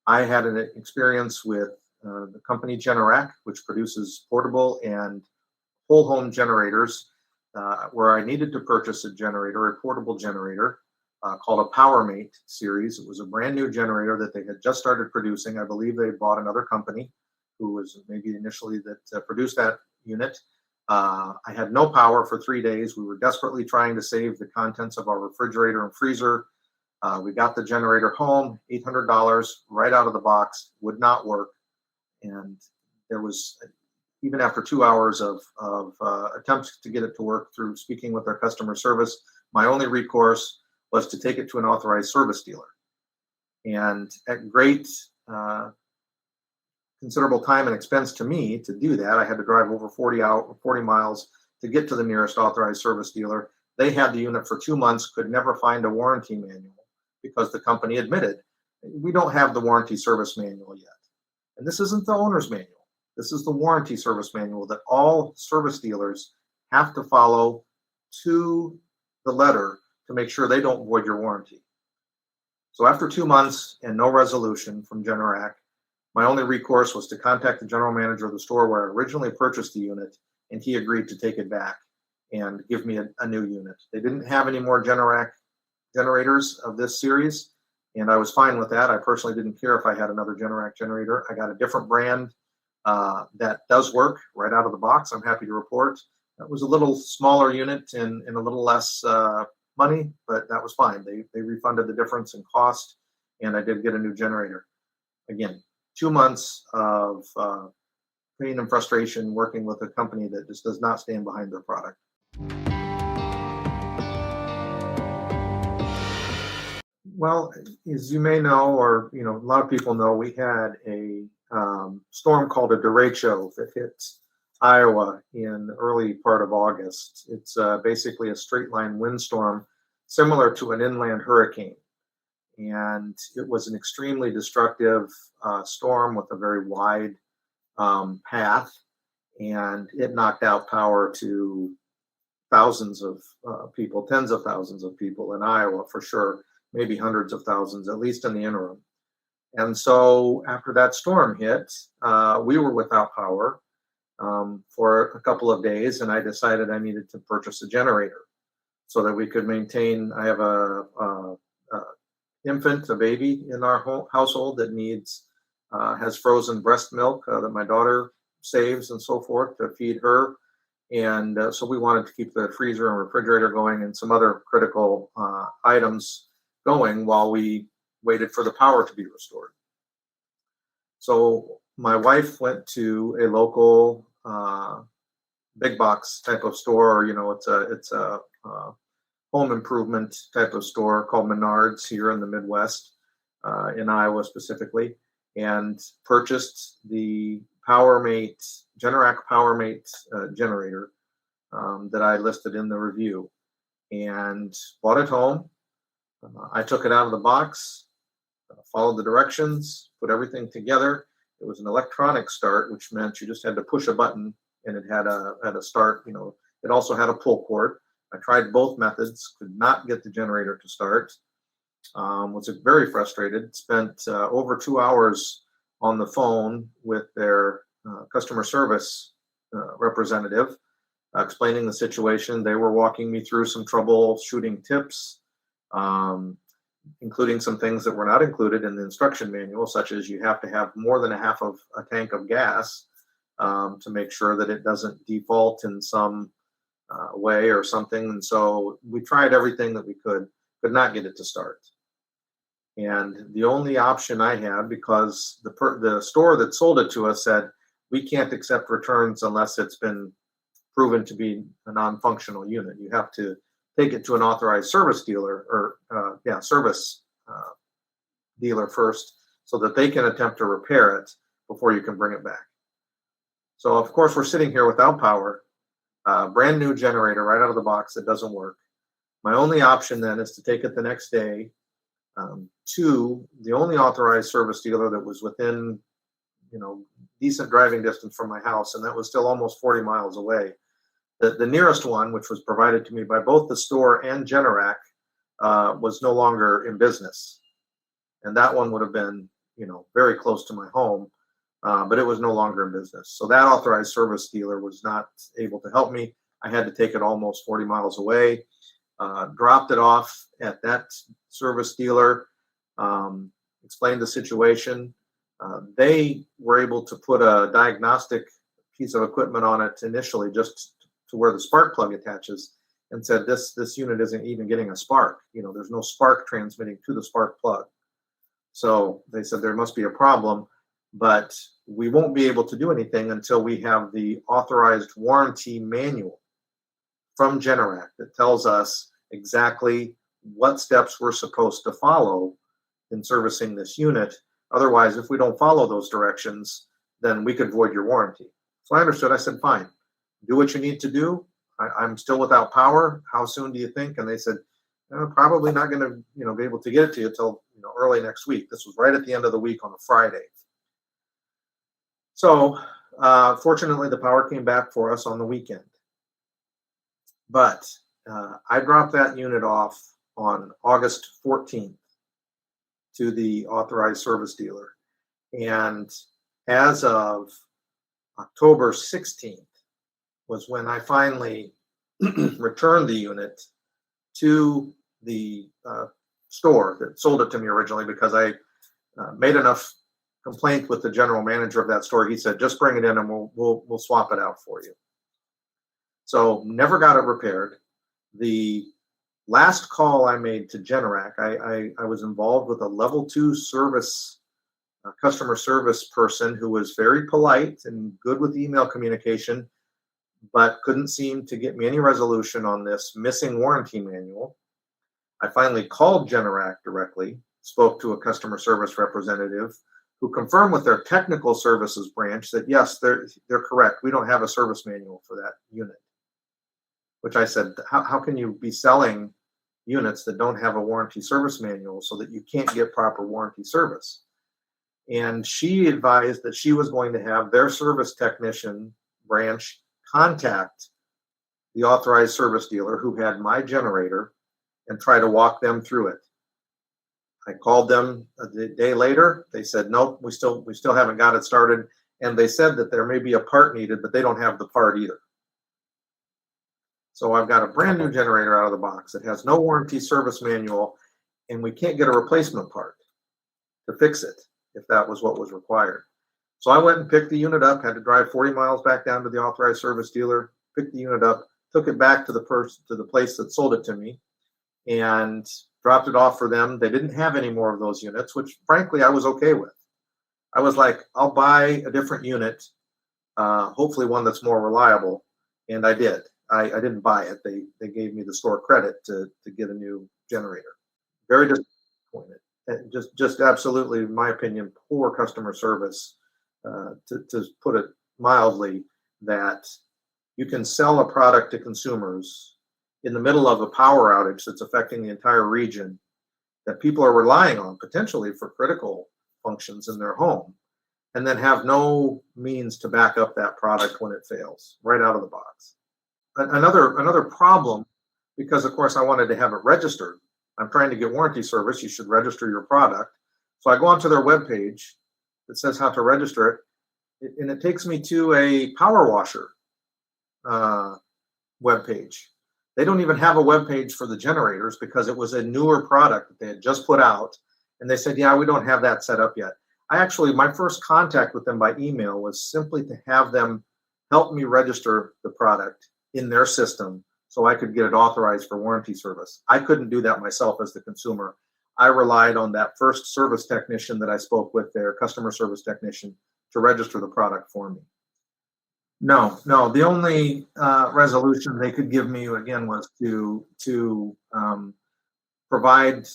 I had an experience with the company Generac, which produces portable and whole home generators, where I needed to purchase a generator, a portable generator called a Powermate series. It was a brand new generator that they had just started producing. I believe they bought another company who was maybe initially that produced that unit. I had no power for 3 days. We were desperately trying to save the contents of our refrigerator and freezer. We got the generator home, $800 right out of the box, would not work. And there was, even after 2 hours of attempts to get it to work through speaking with our customer service, my only recourse was to take it to an authorized service dealer. And at great considerable time and expense to me to do that, I had to drive over 40 miles to get to the nearest authorized service dealer. They had the unit for 2 months, could never find a warranty manual because the company admitted, we don't have the warranty service manual yet. And this isn't the owner's manual. This is the warranty service manual that all service dealers have to follow to the letter to make sure they don't void your warranty. So after 2 months and no resolution from Generac, my only recourse was to contact the general manager of the store where I originally purchased the unit, and he agreed to take it back and give me a new unit. They didn't have any more Generac generators of this series, and I was fine with that. I personally didn't care if I had another Generac generator. I got a different brand that does work right out of the box. I'm happy to report. That was a little smaller unit and a little less money, but that was fine. They refunded the difference in cost, and I did get a new generator. Again, 2 months of pain and frustration working with a company that just does not stand behind their product. Well, as you may know, or a lot of people know, we had a storm called a derecho that hit Iowa in the early part of August. It's basically a straight line windstorm similar to an inland hurricane. And it was an extremely destructive storm with a very wide path, and it knocked out power to thousands of people, tens of thousands of people in Iowa for sure, maybe hundreds of thousands, at least in the interim. And so after that storm hit, we were without power for a couple of days, and I decided I needed to purchase a generator so that we could maintain. I have a infant, a baby in our household that has frozen breast milk that my daughter saves and so forth to feed her. And so we wanted to keep the freezer and refrigerator going and some other critical items going while we waited for the power to be restored. So my wife went to a local big box type of store. It's a home improvement type of store called Menards here in the Midwest, in Iowa specifically, and purchased the Generac Powermate generator that I listed in the review, and bought it home. I took it out of the box, followed the directions, put everything together. It was an electronic start, which meant you just had to push a button and it had a start. It also had a pull cord. I tried both methods, could not get the generator to start. Was very frustrated. Spent over 2 hours on the phone with their customer service representative, explaining the situation. They were walking me through some troubleshooting tips, including some things that were not included in the instruction manual, such as you have to have more than a half of a tank of gas to make sure that it doesn't default in some way or something. And so we tried everything that we could not get it to start. And the only option I had, because the store that sold it to us said, we can't accept returns unless it's been proven to be a non-functional unit. You have to take it to an authorized service dealer or service dealer first so that they can attempt to repair it before you can bring it back. So of course we're sitting here without power, brand new generator right out of the box that doesn't work. My only option then is to take it the next day to the only authorized service dealer that was within, decent driving distance from my house, and that was still almost 40 miles away. The nearest one, which was provided to me by both the store and Generac, was no longer in business, and that one would have been very close to my home, but it was no longer in business. So that authorized service dealer was not able to help me. I had to take it almost 40 miles away, dropped it off at that service dealer, explained the situation. They were able to put a diagnostic piece of equipment on it initially, just to where the spark plug attaches, and said this unit isn't even getting a spark. There's no spark transmitting to the spark plug. So they said there must be a problem, but we won't be able to do anything until we have the authorized warranty manual from Generac that tells us exactly what steps we're supposed to follow in servicing this unit. Otherwise, if we don't follow those directions, then we could void your warranty. So I understood. I said, fine, do what you need to do. I'm still without power. How soon do you think? And they said, probably not going to, be able to get it to you until early next week. This was right at the end of the week on a Friday. So fortunately, the power came back for us on the weekend. But I dropped that unit off on August 14th to the authorized service dealer. And as of October 16th was when I finally returned the unit to the store that sold it to me originally, because I made enough complaint with the general manager of that store. He said, just bring it in and we'll swap it out for you. So never got it repaired. The last call I made to Generac, I was involved with a level 2 service, customer service person who was very polite and good with email communication, but couldn't seem to get me any resolution on this missing warranty manual. I finally called Generac directly, spoke to a customer service representative who confirmed with their technical services branch that yes, they're correct. We don't have a service manual for that unit. Which I said, how can you be selling units that don't have a warranty service manual so that you can't get proper warranty service? And she advised that she was going to have their service technician branch contact the authorized service dealer who had my generator and try to walk them through it. I called them a day later. They said, nope, we still haven't got it started. And they said that there may be a part needed, but they don't have the part either. So I've got a brand new generator out of the box. It has no warranty service manual, and we can't get a replacement part to fix it if that was what was required. So I went and picked the unit up, had to drive 40 miles back down to the authorized service dealer, picked the unit up, took it back to the place that sold it to me, and dropped it off for them. They didn't have any more of those units, which frankly I was okay with. I was like, I'll buy a different unit, hopefully one that's more reliable, and I did. I didn't buy it. They gave me the store credit to get a new generator. Very disappointed. Just absolutely, in my opinion, poor customer service, to put it mildly, that you can sell a product to consumers in the middle of a power outage that's affecting the entire region that people are relying on potentially for critical functions in their home, and then have no means to back up that product when it fails right out of the box. Another problem, because of course I wanted to have it registered. I'm trying to get warranty service. You should register your product. So I go onto their webpage that says how to register it, and it takes me to a power washer webpage. They don't even have a webpage for the generators because it was a newer product that they had just put out. And they said, yeah, we don't have that set up yet. My first contact with them by email was simply to have them help me register the product in their system so I could get it authorized for warranty service. I couldn't do that myself as the consumer. I relied on that first service technician that I spoke with, their customer service technician, to register the product for me. No. The only resolution they could give me again was to provide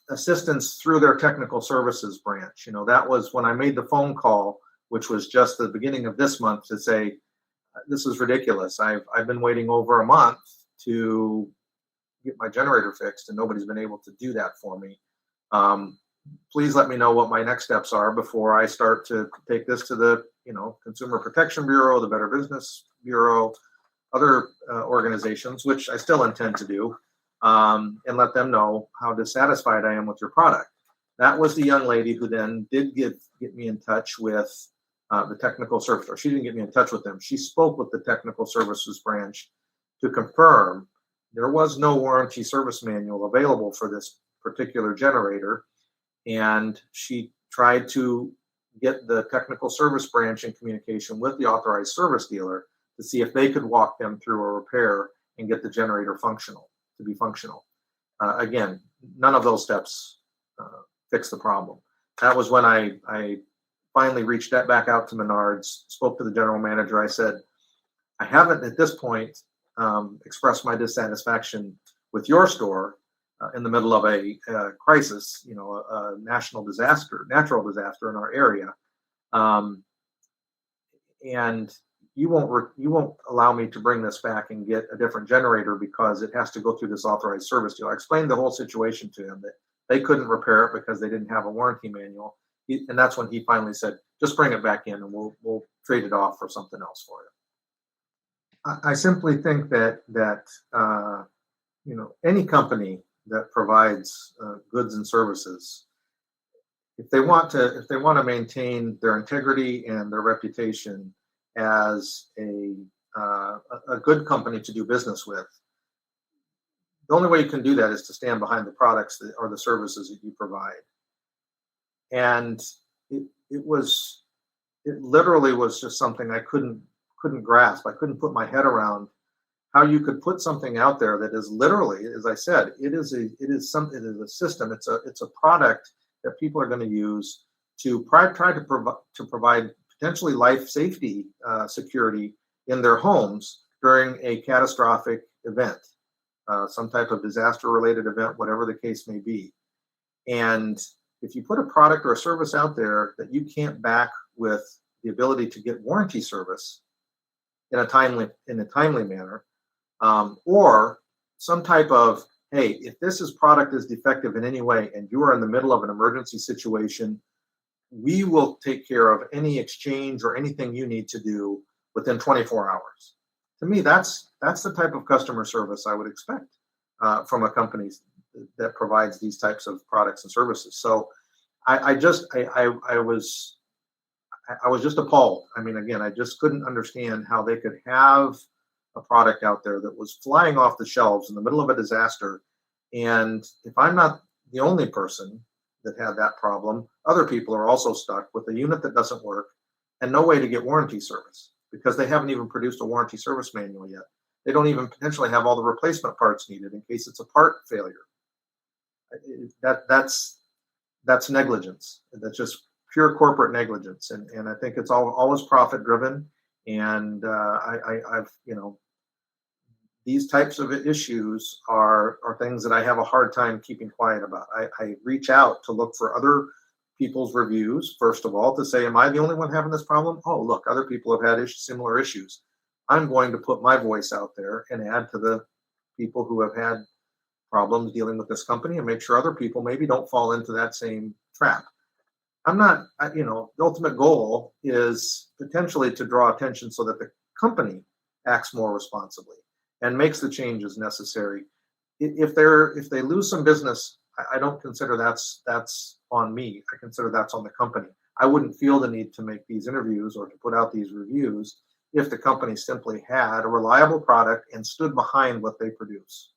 assistance through their technical services branch. That was when I made the phone call, which was just the beginning of this month, to say, this is ridiculous. I've been waiting over a month to get my generator fixed, and nobody's been able to do that for me. Please let me know what my next steps are before I start to take this to the Consumer Protection Bureau, the Better Business Bureau, other organizations, which I still intend to do, and let them know how dissatisfied I am with your product. That was the young lady who then did get me in touch with the technical service, or she didn't get me in touch with them. She spoke with the technical services branch to confirm there was no warranty service manual available for this particular generator. And she tried to get the technical service branch in communication with the authorized service dealer to see if they could walk them through a repair and get the generator to be functional. Again, none of those steps fix the problem. That was when I finally reached that back out to Menards, spoke to the general manager. I said, I haven't at this point expressed my dissatisfaction with your store in the middle of a crisis, a natural disaster in our area, and you won't allow me to bring this back and get a different generator because it has to go through this authorized service deal. I explained the whole situation to him, that they couldn't repair it because they didn't have a warranty manual, and that's when he finally said, "Just bring it back in, and we'll trade it off for something else for you." I simply think that any company that provides goods and services, if they want to maintain their integrity and their reputation as a good company to do business with, the only way you can do that is to stand behind the products or the services that you provide. And it literally was just something I couldn't grasp. I couldn't put my head around how you could put something out there that is literally, as I said, it is a system. It's a product that people are going to use to try to provide potentially life safety security in their homes during a catastrophic event, some type of disaster related event, whatever the case may be. And if you put a product or a service out there that you can't back with the ability to get warranty service in a timely manner, or some type of, hey, if product is defective in any way and you are in the middle of an emergency situation, we will take care of any exchange or anything you need to do within 24 hours. To me, that's the type of customer service I would expect from a company that provides these types of products and services. So I was just appalled. I mean, again, I just couldn't understand how they could have a product out there that was flying off the shelves in the middle of a disaster. And if I'm not the only person that had that problem, other people are also stuck with a unit that doesn't work and no way to get warranty service because they haven't even produced a warranty service manual yet. They don't even potentially have all the replacement parts needed in case it's a part failure. That's negligence. That's just pure corporate negligence. And I think it's always profit driven. And I've these types of issues are things that I have a hard time keeping quiet about. I reach out to look for other people's reviews, first of all, to say, am I the only one having this problem? Oh, look, other people have had similar issues. I'm going to put my voice out there and add to the people who have had problems dealing with this company and make sure other people maybe don't fall into that same trap. I'm not, the ultimate goal is potentially to draw attention so that the company acts more responsibly and makes the changes necessary. If they lose some business, I don't consider that's on me. I consider that's on the company. I wouldn't feel the need to make these interviews or to put out these reviews if the company simply had a reliable product and stood behind what they produce.